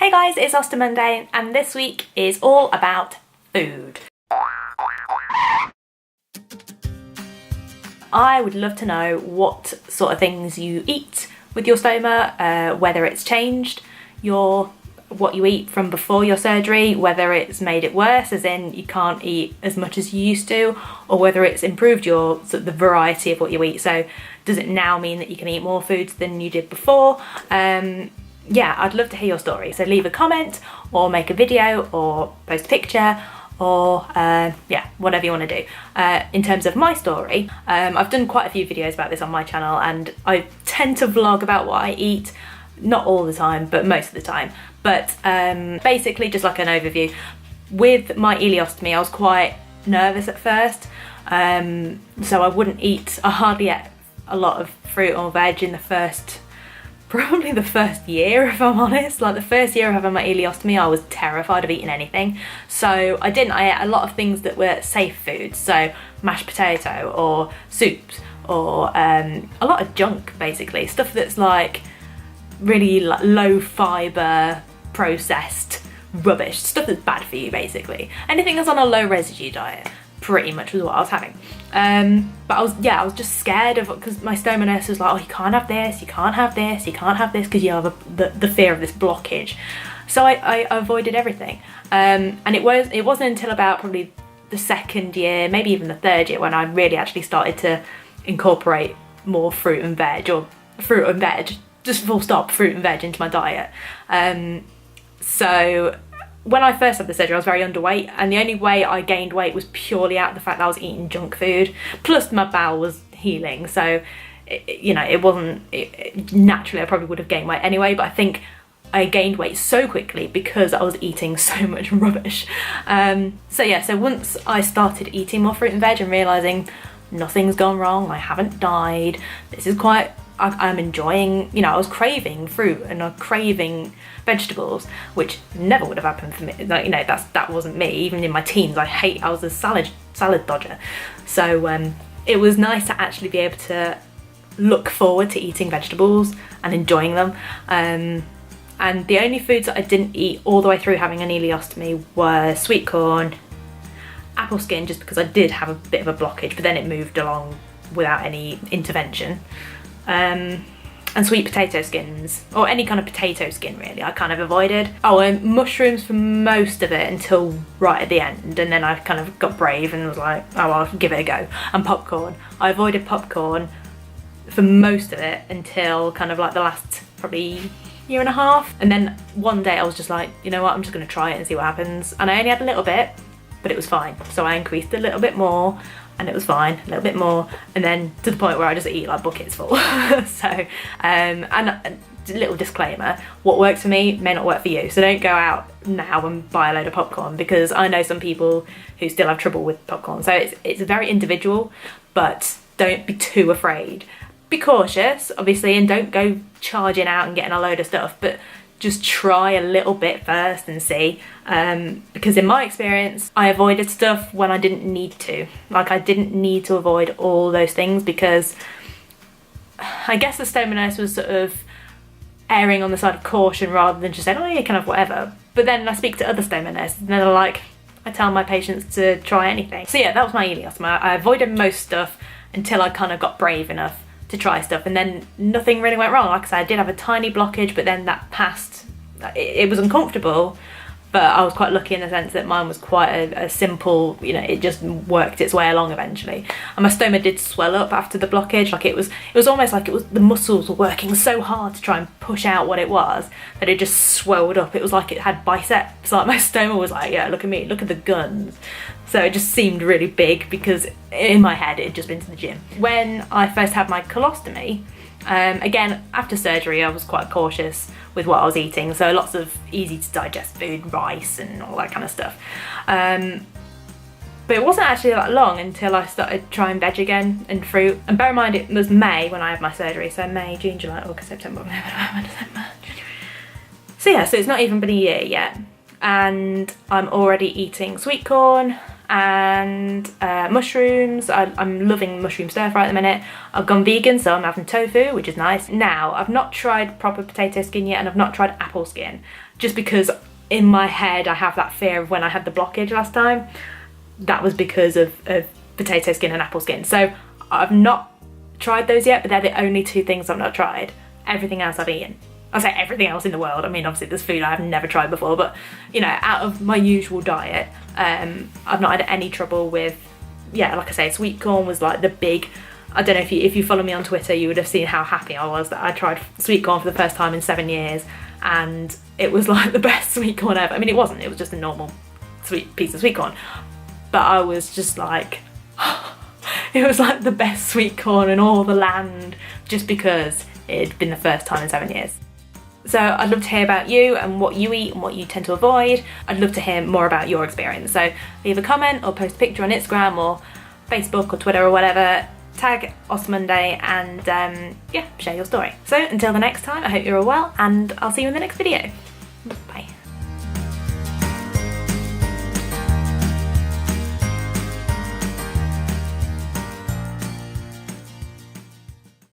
Hey guys, it's Ostomonday and this week is all about food. I would love to know what sort of things you eat with your stoma, whether it's changed what you eat from before your surgery, whether it's made it worse, as in you can't eat as much as you used to, or whether it's improved the variety of what you eat. So does it now mean that you can eat more foods than you did before? Yeah, I'd love to hear your story. So leave a comment or make a video or post a picture or yeah, whatever you want to do. In terms of my story, I've done quite a few videos about this on my channel and I tend to vlog about what I eat, not all the time, but most of the time. But basically just like an overview. With my ileostomy, I was quite nervous at first, so I wouldn't eat, I hardly ate a lot of fruit or veg in probably the first year, if I'm honest. Like the first year of having my ileostomy, I was terrified of eating anything. So I ate a lot of things that were safe foods. So mashed potato or soups or a lot of junk, basically. Stuff that's like really low fibre, processed rubbish. Stuff that's bad for you, basically. Anything that's on a low residue diet, pretty much was what I was having. But I was just scared of, because my stoma nurse was like, oh, you can't have this, you can't have this, you can't have this, because you have the fear of this blockage. So I avoided everything. And it wasn't until about probably the second year, maybe even the third year, when I really actually started to incorporate more fruit and veg, just full stop, fruit and veg into my diet. So when I first had the surgery, I was very underweight, and the only way I gained weight was purely out of the fact that I was eating junk food, plus my bowel was healing. So, naturally I probably would have gained weight anyway, but I think I gained weight so quickly because I was eating so much rubbish. So once I started eating more fruit and veg and realising nothing's gone wrong, I haven't died, I'm enjoying, I was craving fruit and I was craving vegetables, which never would have happened for me. Like, that wasn't me. Even in my teens, I was a salad dodger. So it was nice to actually be able to look forward to eating vegetables and enjoying them. And the only foods that I didn't eat all the way through having an ileostomy were sweet corn, apple skin, just because I did have a bit of a blockage, but then it moved along without any intervention. And sweet potato skins, or any kind of potato skin really, I kind of avoided. Oh, and mushrooms for most of it until right at the end, and then I kind of got brave and was like, oh, I'll give it a go. And popcorn. I avoided popcorn for most of it until kind of like the last probably year and a half. And then one day I was just like, you know what, I'm just gonna try it and see what happens. And I only had a little bit, but it was fine. So I increased a little bit more, and it was fine, a little bit more, and then to the point where I just eat like buckets full. So, and a little disclaimer, what works for me may not work for you, so don't go out now and buy a load of popcorn, because I know some people who still have trouble with popcorn. So it's very individual, but don't be too afraid. Be cautious, obviously, and don't go charging out and getting a load of stuff, but just try a little bit first and see, because in my experience I avoided stuff when I didn't need to. Like, I didn't need to avoid all those things, because I guess the stoma nurse was sort of erring on the side of caution rather than just saying, oh, you can have whatever. But then I speak to other stoma nurses and they're like, I tell my patients to try anything. So yeah, that was my ileostomy. I avoided most stuff until I kind of got brave enough to try stuff, and then nothing really went wrong. Like I said, I did have a tiny blockage, but then that passed. It was uncomfortable, but I was quite lucky in the sense that mine was quite a simple, it just worked its way along eventually. And my stoma did swell up after the blockage. Like it was almost like the muscles were working so hard to try and push out what it was, that it just swelled up. It was like it had biceps. Like my stoma was like, yeah, look at me, look at the guns. So it just seemed really big, because in my head it had just been to the gym. When I first had my colostomy, again, after surgery I was quite cautious with what I was eating, so lots of easy to digest food, rice and all that kind of stuff. But it wasn't actually that long until I started trying veg again and fruit. And bear in mind, it was May when I had my surgery, so May, June, July, August, September, November, December, January. So yeah, so it's not even been a year yet, and I'm already eating sweet corn, and mushrooms. I'm loving mushroom stir fry at the minute. I've gone vegan, so I'm having tofu, which is nice. Now, I've not tried proper potato skin yet, and I've not tried apple skin, just because in my head I have that fear of when I had the blockage last time. That was because of potato skin and apple skin. So I've not tried those yet, but they're the only two things I've not tried. Everything else I've eaten. I say everything else in the world. I mean, obviously there's food I've never tried before, but you know, out of my usual diet, I've not had any trouble with, yeah, like I say, sweet corn was like the big, I don't know if you follow me on Twitter, you would have seen how happy I was that I tried sweet corn for the first time in 7 years, and it was like the best sweet corn ever. I mean, it wasn't, it was just a normal sweet piece of sweet corn, but I was just like, it was like the best sweet corn in all the land, just because it had been the first time in 7 years. So I'd love to hear about you and what you eat and what you tend to avoid. I'd love to hear more about your experience. So leave a comment or post a picture on Instagram or Facebook or Twitter or whatever. Tag Ostomonday and yeah, share your story. So until the next time, I hope you're all well, and I'll see you in the next video.